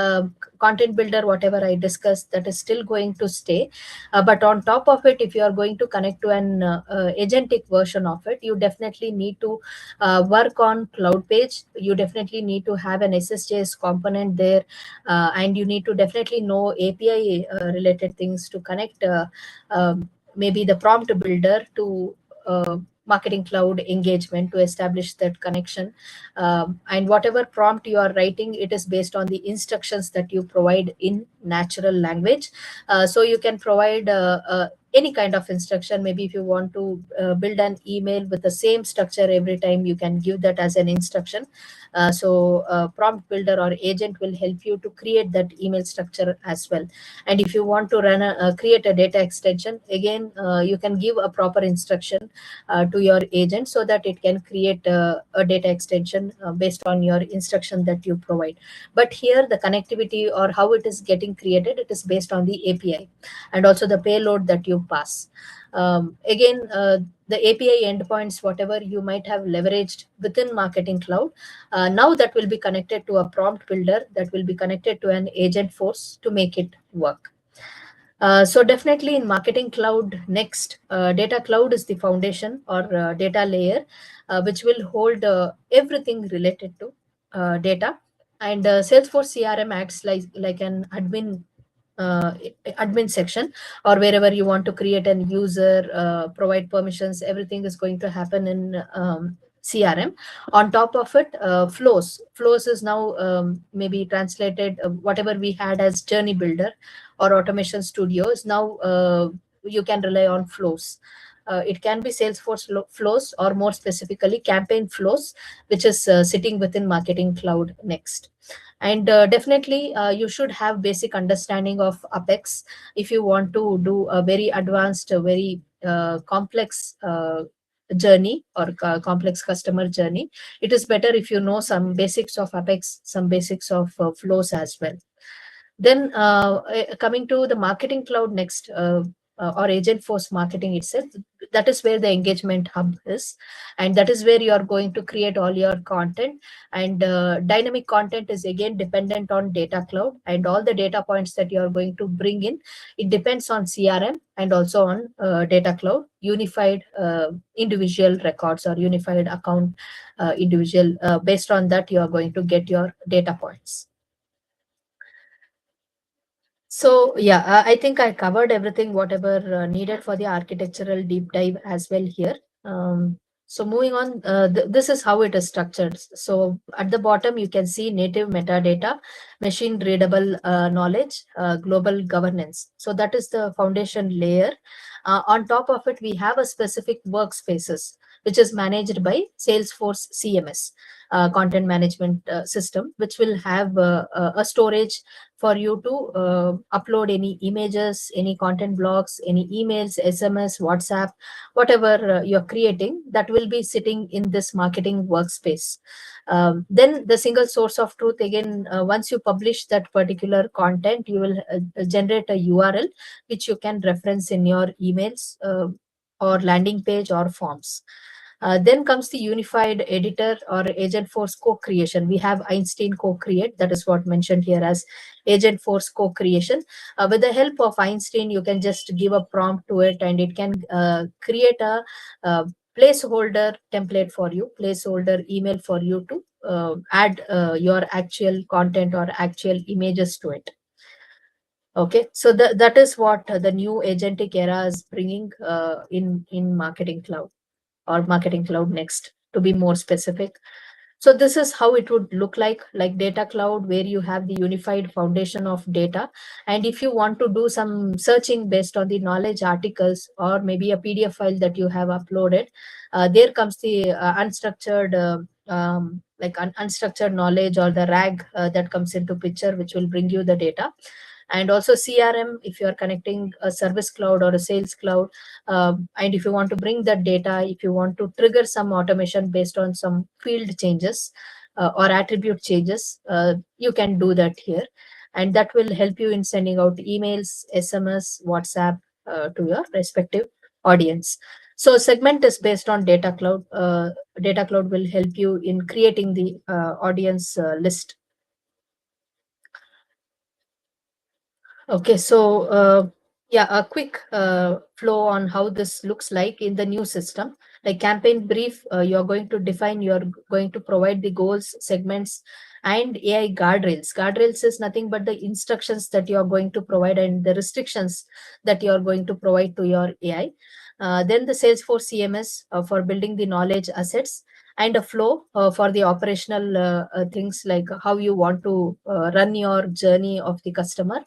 Content Builder, whatever I discussed, that is still going to stay. But on top of it, if you are going to connect to an agentic version of it, you definitely need to work on Cloud Page. You definitely need to have an SSJS component there, and you need to definitely know API related things to connect maybe the prompt builder to Marketing Cloud engagement to establish that connection. And whatever prompt you are writing, it is based on the instructions that you provide in natural language. So you can provide any kind of instruction. Maybe if you want to build an email with the same structure every time, you can give that as an instruction. So prompt builder or agent will help you to create that email structure as well. And if you want to run create a data extension, again, you can give a proper instruction to your agent so that it can create a data extension based on your instruction that you provide. But here the connectivity or how it is getting created, it is based on the API and also the payload that you pass. Again, the API endpoints, whatever you might have leveraged within Marketing Cloud, now that will be connected to a prompt builder, that will be connected to an Agentforce to make it work. So definitely in Marketing Cloud Next, Data Cloud is the foundation or data layer, which will hold everything related to data. And Salesforce CRM acts like an admin section, or wherever you want to create an user, provide permissions, everything is going to happen in CRM. On top of it, flows is now maybe translated, whatever we had as journey builder or automation studios, now you can rely on flows. It can be Salesforce flows, or more specifically campaign flows, which is sitting within Marketing Cloud Next. And definitely you should have basic understanding of Apex if you want to do a very advanced, very complex journey or complex customer journey. It is better if you know some basics of Apex, some basics of flows as well. Then coming to the Marketing Cloud Next, or Agentforce marketing itself, that is where the engagement hub is, and that is where you are going to create all your content. And dynamic content is again dependent on Data Cloud, and all the data points that you are going to bring in, it depends on CRM and also on Data Cloud, unified individual records or unified account individual. Based on that, you are going to get your data points. So yeah, I think I covered everything, whatever needed for the architectural deep dive as well here. So moving on, this is how it is structured. So at the bottom, you can see native metadata, machine readable knowledge, global governance. So that is the foundation layer. On top of it, we have a specific workspaces, which is managed by Salesforce CMS, content management system, which will have a storage for you to upload any images, any content blocks, any emails, SMS, WhatsApp, whatever you're creating, that will be sitting in this marketing workspace. Then the single source of truth, again, once you publish that particular content, you will generate a URL which you can reference in your emails or landing page or forms. Then comes the unified editor or Agentforce co-creation. We have Einstein co-create, that is what mentioned here as Agentforce co-creation. With the help of Einstein, you can just give a prompt to it and it can create a placeholder template for you, placeholder email for you to add your actual content or actual images to it. Okay, so that is what the new agentic era is bringing in Marketing Cloud or Marketing Cloud Next, to be more specific. So this is how it would look like Data Cloud, where you have the unified foundation of data. And if you want to do some searching based on the knowledge articles or maybe a PDF file that you have uploaded, there comes the unstructured unstructured knowledge, or the RAG that comes into picture, which will bring you the data. And also CRM, if you are connecting a Service Cloud or a Sales Cloud, and if you want to bring that data, if you want to trigger some automation based on some field changes or attribute changes, you can do that here. And that will help you in sending out emails, SMS, WhatsApp to your respective audience. So Segment is based on Data Cloud. Data Cloud will help you in creating the audience list. Okay, so yeah, a quick flow on how this looks like in the new system. Like campaign brief, you're going to define, you're going to provide the goals, segments, and AI guardrails. Guardrails is nothing but the instructions that you're going to provide and the restrictions that you're going to provide to your AI. Then the Salesforce CMS for building the knowledge assets, and a flow for the operational things, like how you want to run your journey of the customer.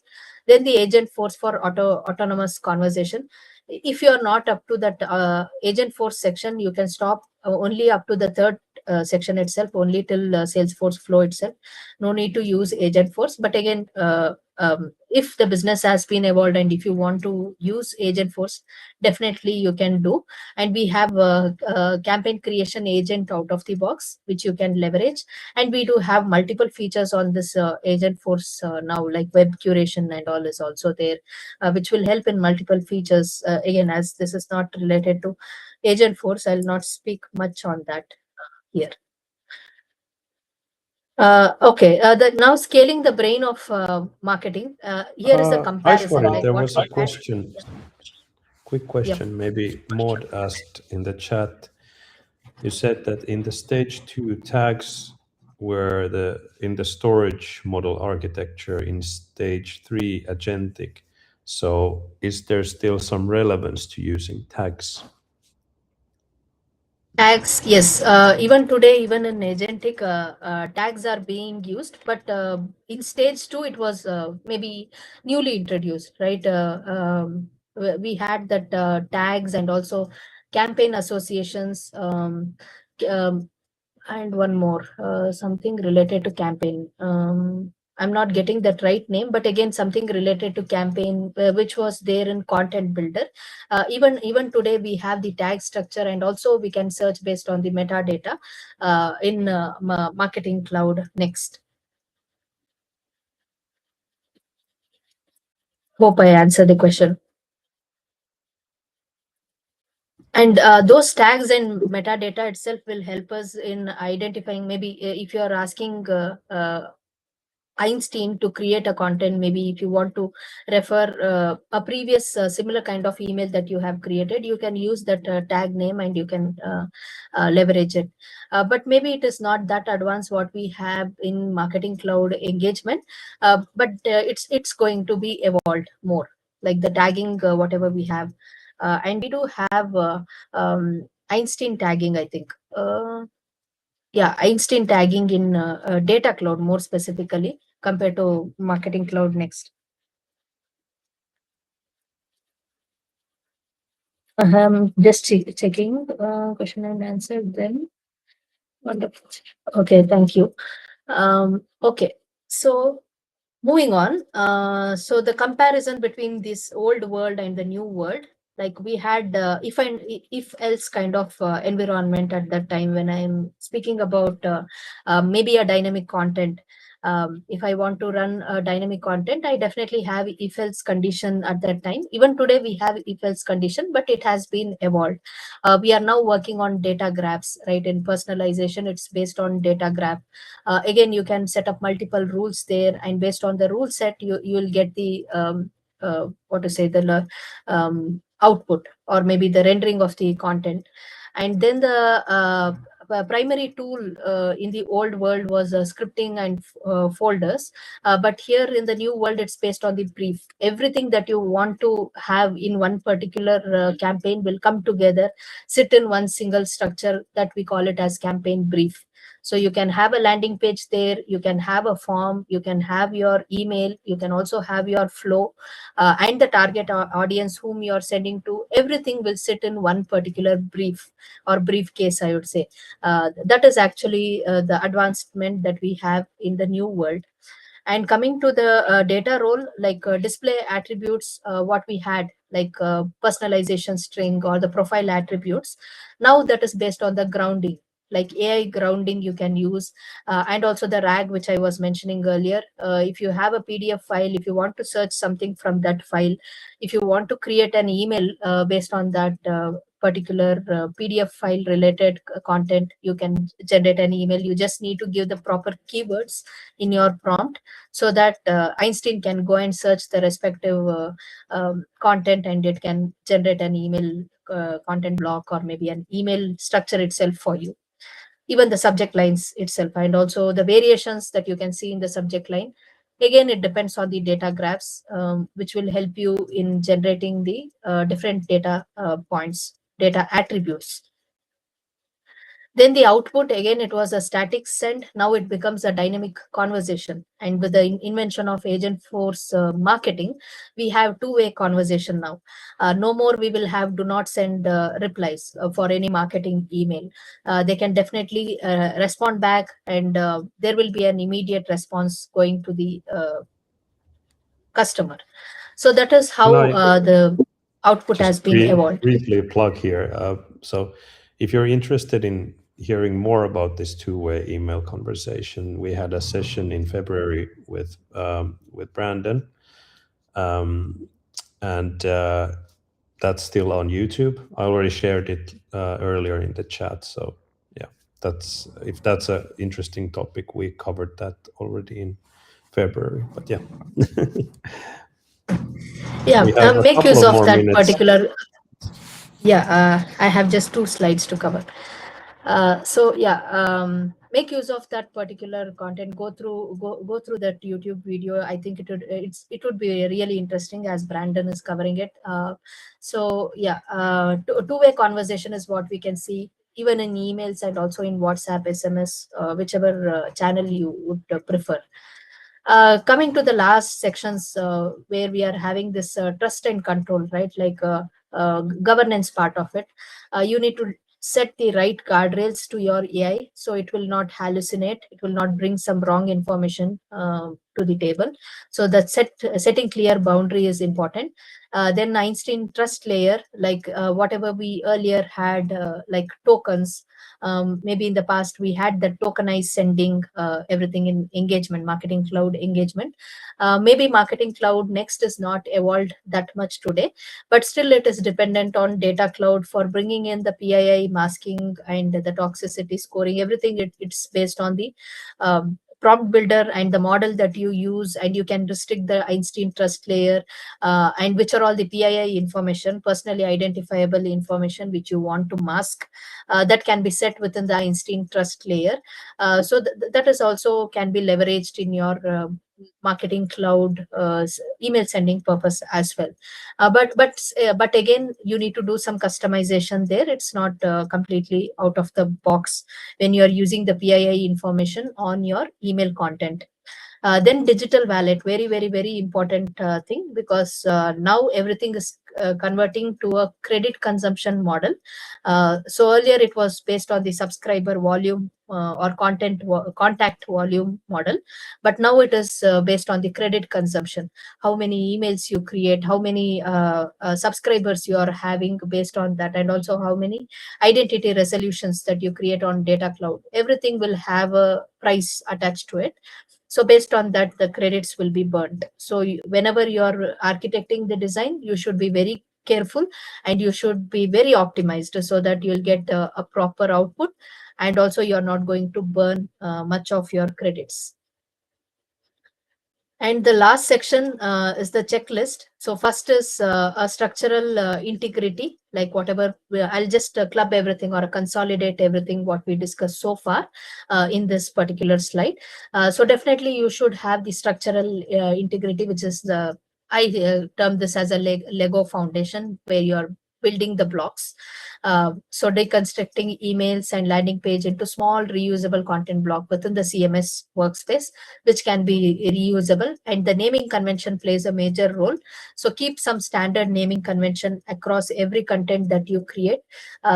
Then the Agentforce for autonomous conversation. If you are not up to that Agentforce section, you can stop only up to the third section itself, only till Salesforce flow itself. No need to use Agentforce. But again, if the business has been evolved and if you want to use Agentforce, definitely you can do. And we have a campaign creation agent out of the box, which you can leverage. And we do have multiple features on this Agentforce now, like web curation and all is also there, which will help in multiple features. Again, as this is not related to Agentforce, I'll not speak much on that here. Okay, now scaling the brain of marketing. Here is a comparison. Aishwarya, like there what was we a had. question, quick question, maybe Maud asked in the chat. You said that in the stage 2 tags were in the storage model architecture, in stage 3 agentic. So is there still some relevance to using tags? Tags, yes. Even today, even in agentic, tags are being used. But in stage 2, it was maybe newly introduced, right? We had that tags and also campaign associations, and one more, something related to campaign. I'm not getting that right name, but again, something related to campaign, which was there in Content Builder. Even today, we have the tag structure, and also we can search based on the metadata in Marketing Cloud next. Hope I answered the question. And those tags and metadata itself will help us in identifying, maybe if you are asking Einstein to create a content, maybe if you want to refer a previous similar kind of email that you have created, you can use that tag name and you can leverage it. But maybe it is not that advanced what we have in Marketing Cloud engagement, but it's going to be evolved more, like the tagging, whatever we have. And we do have Einstein tagging, I think. Yeah, Einstein tagging in Data Cloud more specifically compared to Marketing Cloud next. Just checking question and answer then. Wonderful. Okay, thank you. Okay, so moving on. So the comparison between this old world and the new world, like we had if else kind of environment at that time, when I'm speaking about maybe a dynamic content. If I want to run a dynamic content, I definitely have if else condition at that time. Even today we have if else condition, but it has been evolved. We are now working on data graphs, right? In personalization, it's based on data graph. Again, you can set up multiple rules there, and based on the rule set, you will get the what to say, the output, or maybe the rendering of the content. And then the primary tool in the old world was scripting and folders, but here in the new world, it's based on the brief. Everything that you want to have in one particular campaign will come together, sit in one single structure that we call it as campaign brief. So you can have a landing page there, you can have a form, you can have your email, you can also have your flow, and the target audience whom you are sending to. Everything will sit in one particular brief or briefcase, I would say. That is actually the advancement that we have in the new world. And coming to the data role, like display attributes, what we had, like personalization string or the profile attributes, now that is based on the grounding, like AI grounding you can use, and also the RAG, which I was mentioning earlier. If you have a PDF file, if you want to search something from that file, if you want to create an email based on that particular PDF file related content, you can generate an email. You just need to give the proper keywords in your prompt, so that Einstein can go and search the respective content, and it can generate an email content block, or maybe an email structure itself for you, even the subject lines itself, and also the variations that you can see in the subject line. Again, it depends on the data graphs, which will help you in generating the different data points, data attributes. Then the output, again, it was a static send. Now it becomes a dynamic conversation. And with the invention of Agentforce marketing, we have two-way conversation now. No more we will have do not send replies for any marketing email. They can definitely respond back, and there will be an immediate response going to the customer. So that is how the output has been evolved. Briefly plug here. So if you're interested in hearing more about this two-way email conversation, we had a session in February with Brandon, and that's still on YouTube. I already shared it earlier in the chat. So yeah, if that's an interesting topic, we covered that already in February. But yeah. Yeah, make use of that particular. Yeah, I have just 2 slides to cover. So yeah, make use of that particular content. Go through that YouTube video. I think it would be really interesting, as Brandon is covering it. So yeah, two-way conversation is what we can see even in emails and also in WhatsApp, SMS, whichever channel you would prefer. Coming to the last sections, where we are having this trust and control, right? Like governance part of it. You need to set the right guardrails to your AI, so it will not hallucinate, it will not bring some wrong information to the table. So that setting clear boundary is important. Then Einstein trust layer, like whatever we earlier had, like tokens. Maybe in the past we had the tokenized sending, everything in engagement, marketing cloud engagement. Maybe marketing cloud next is not evolved that much today, but still it is dependent on data cloud for bringing in the PII masking and the toxicity scoring. Everything it's based on the prompt builder and the model that you use, and you can restrict the Einstein trust layer, and which are all the PII information, personally identifiable information, which you want to mask. That can be set within the Einstein trust layer. So that is also can be leveraged in your marketing cloud email sending purpose as well. But again, you need to do some customization there. It's not completely out of the box when you are using the PII information on your email content. Then digital wallet, very, very, very important thing, because now everything is converting to a credit consumption model. So earlier it was based on the subscriber volume or contact volume model, but now it is based on the credit consumption. How many emails you create, how many subscribers you are having based on that, and also how many identity resolutions that you create on data cloud. Everything will have a price attached to it. So based on that, the credits will be burned. So whenever you're architecting the design, you should be very careful, and you should be very optimized, so that you'll get a proper output, and also you're not going to burn much of your credits. And the last section is the checklist. So first is a structural integrity, like whatever, I'll just club everything or consolidate everything what we discussed so far in this particular slide. So definitely you should have the structural integrity, which is I term this as a Lego foundation, where you're building the blocks. So deconstructing emails and landing page into small reusable content block within the CMS workspace, which can be reusable. And the naming convention plays a major role. So keep some standard naming convention across every content that you create.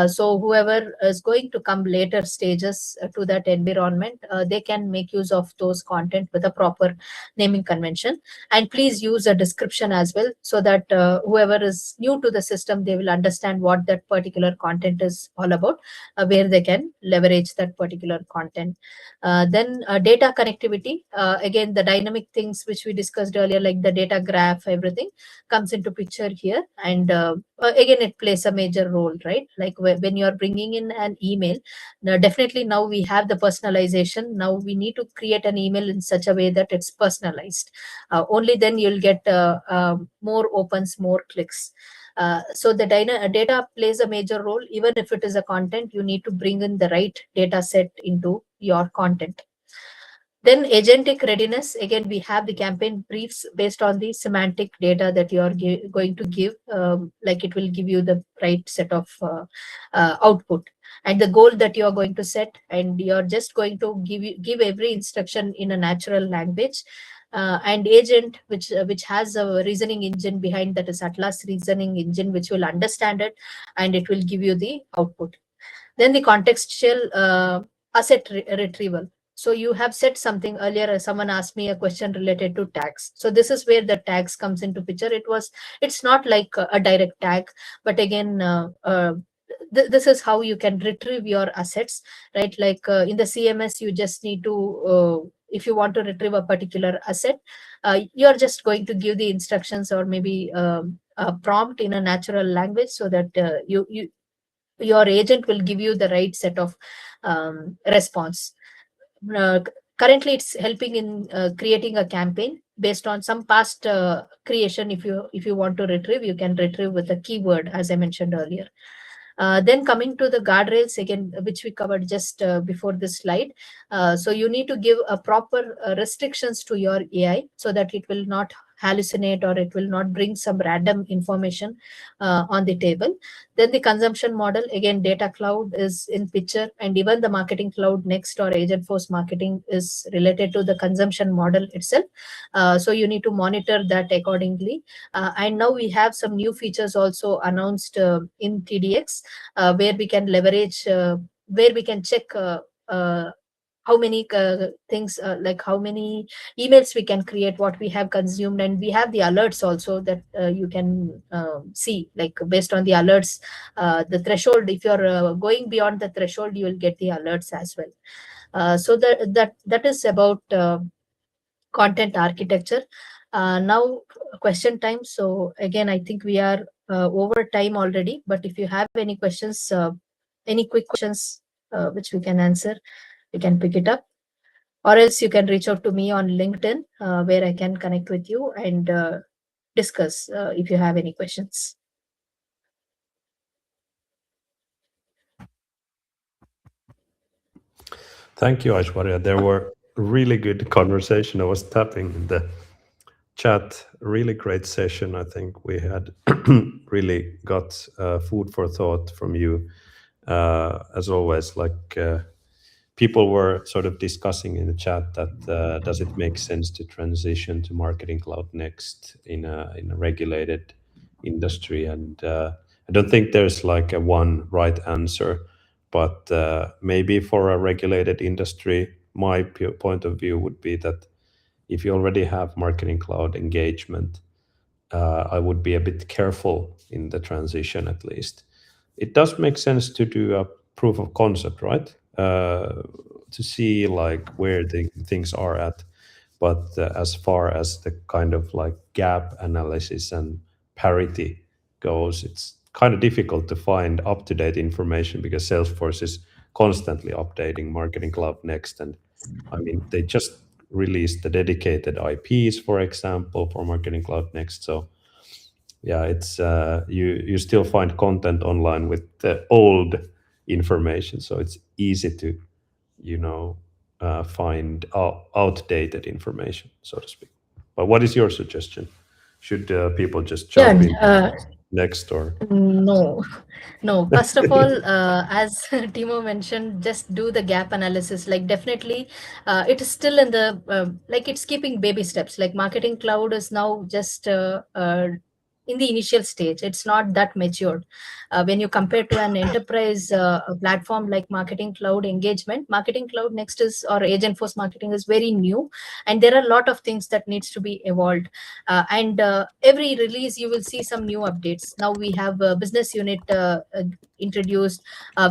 So whoever is going to come later stages to that environment, they can make use of those content with a proper naming convention. And please use a description as well, so that whoever is new to the system, they will understand what that particular content is all about, where they can leverage that particular content. Then data connectivity, again, the dynamic things which we discussed earlier, like the data graph, everything comes into picture here. And again, it plays a major role, right? Like when you are bringing in an email, now definitely now we have the personalization. Now we need to create an email in such a way that it's personalized. Only then you'll get more opens, more clicks. So the data plays a major role. Even if it is a content, you need to bring in the right data set into your content. Then agentic readiness, again, we have the campaign briefs based on the semantic data that you are going to give, like it will give you the right set of output and the goal that you are going to set, and you're just going to give every instruction in a natural language. And agent, which has a reasoning engine behind, that is Atlas reasoning engine, which will understand it and it will give you the output. Then the contextual asset retrieval. So you have said something earlier, someone asked me a question related to tags. So this is where the tags comes into picture. It's not like a direct tag, but again, this is how you can retrieve your assets, right? Like in the CMS, you just need to, if you want to retrieve a particular asset, you're just going to give the instructions, or maybe a prompt in a natural language, so that your agent will give you the right set of response. Currently, it's helping in creating a campaign based on some past creation. If you want to retrieve, you can retrieve with a keyword, as I mentioned earlier. Then coming to the guardrails again, which we covered just before this slide. So you need to give a proper restrictions to your AI, so that it will not hallucinate, or it will not bring some random information on the table. Then the consumption model, again, Data Cloud is in picture, and even the Marketing Cloud Next or Agentforce Marketing is related to the consumption model itself. So you need to monitor that accordingly. And now we have some new features also announced in TDX, where we can leverage, where we can check how many things, like how many emails we can create, what we have consumed, and we have the alerts also that you can see, like based on the alerts, the threshold. If you're going beyond the threshold, you will get the alerts as well. So that is about content architecture. Now question time. So again, I think we are over time already, but if you have any questions, any quick questions which we can answer, we can pick it up, or else you can reach out to me on LinkedIn, where I can connect with you and discuss if you have any questions. Thank you, Aishwarya. There were really good conversation. I was tapping in the chat. Really great session. I think we had really got food for thought from you. As always, like people were sort of discussing in the chat that does it make sense to transition to Marketing Cloud Next in a regulated industry? And I don't think there's like a one right answer, but maybe for a regulated industry, my point of view would be that if you already have Marketing Cloud engagement, I would be a bit careful in the transition at least. It does make sense to do a proof of concept, right? To see like where the things are at. But as far as the kind of like gap analysis and parity goes, it's kind of difficult to find up-to-date information because Salesforce is constantly updating Marketing Cloud Next. And I mean, they just released the dedicated IPs, for example, for Marketing Cloud Next. So yeah, it's you still find content online with the old information, so it's easy to find outdated information, so to speak. But what is your suggestion? Should people just jump in? Nextdoor. No, no. First of all, as Timo mentioned, just do the gap analysis. Like definitely, it is still in the like it's keeping baby steps. Like Marketing Cloud is now just in the initial stage. It's not that matured. When you compare to an enterprise platform like Marketing Cloud Engagement, Marketing Cloud Next is or Agentforce Marketing is very new, and there are a lot of things that needs to be evolved. And every release you will see some new updates. Now we have a business unit introduced.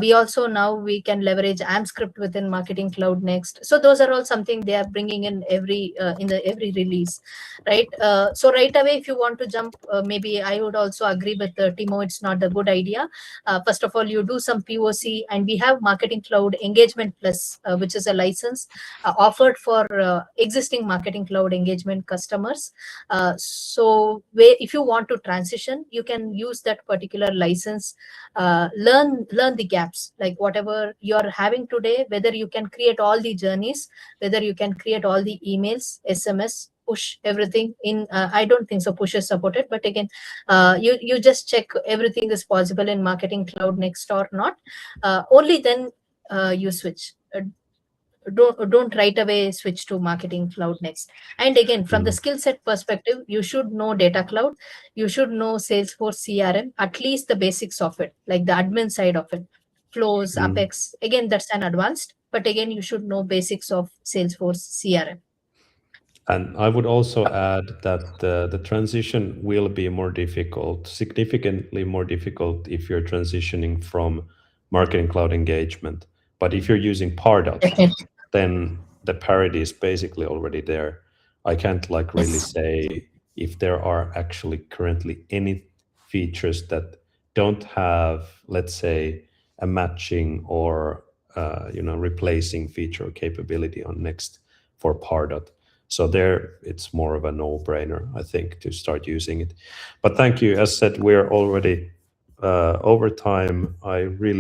We also now we can leverage AMScript within Marketing Cloud Next. So those are all something they are bringing in every every release, right? So right away, if you want to jump, maybe I would also agree with Timo. It's not a good idea. First of all, you do some POC, and we have Marketing Cloud Engagement Plus, which is a license offered for existing Marketing Cloud Engagement customers. So if you want to transition, you can use that particular license. Learn the gaps, like whatever you're having today, whether you can create all the journeys, whether you can create all the emails, SMS, push, everything in. I don't think so push is supported, but again, you just check everything is possible in Marketing Cloud Next or not. Only then you switch. Don't right away switch to Marketing Cloud Next. And again, from the skill set perspective, you should know Data Cloud, you should know Salesforce CRM, at least the basics of it, like the admin side of it, flows, Apex. Again, that's an advanced, but again, you should know basics of Salesforce CRM. And I would also add that the transition will be more difficult, significantly more difficult if you're transitioning from Marketing Cloud Engagement. But if you're using Pardot, then the parity is basically already there. I can't like really say if there are actually currently any features that don't have, let's say, a matching or replacing feature or capability on Next for Pardot. So there, it's more of a no-brainer, I think, to start using it. But thank you. As said, we're already over time. I really